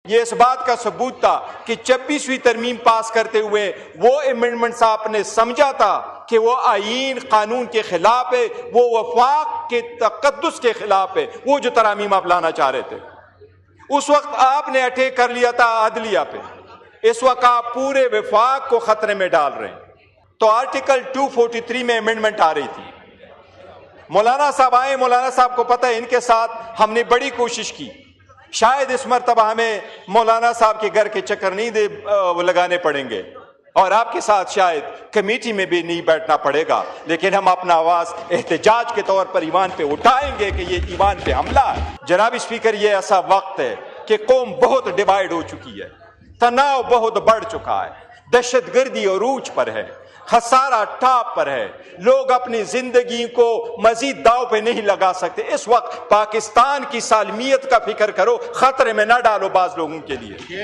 یہ اس بات کا ثبوت تھا کہ 26ویں ترمیم پاس کرتے ہوئے وہ امینڈمنٹس آپ نے سمجھا تھا کہ وہ آئین قانون کے خلاف ہے، وہ وفاق کے تقدس کے خلاف ہے، وہ جو ترامیم آپ لانا چاہ رہے تھے۔ اس وقت آپ نے اٹیک کر لیا تھا عدلیہ پہ، اس وقت آپ پورے وفاق کو خطرے میں ڈال رہے ہیں۔ تو آرٹیکل 243 میں امینڈمنٹ آ رہی تھی، مولانا صاحب آئے، مولانا صاحب کو پتہ ہے ان کے ساتھ ہم نے بڑی کوشش کی، شاید اس مرتبہ ہمیں مولانا صاحب کے گھر کے چکر نہیں لگانے پڑیں گے اور آپ کے ساتھ شاید کمیٹی میں بھی نہیں بیٹھنا پڑے گا، لیکن ہم اپنا آواز احتجاج کے طور پر ایوان پہ اٹھائیں گے کہ یہ ایوان پہ حملہ ہے۔ جناب اسپیکر، یہ ایسا وقت ہے کہ قوم بہت ڈیوائیڈ ہو چکی ہے، تناؤ بہت بڑھ چکا ہے، دہشت گردی عروج پر ہے، خسارہ ٹاپ پر ہے، لوگ اپنی زندگی کو مزید داؤ پہ نہیں لگا سکتے۔ اس وقت پاکستان کی سالمیت کا فکر کرو، خطرے میں نہ ڈالو بعض لوگوں کے لیے۔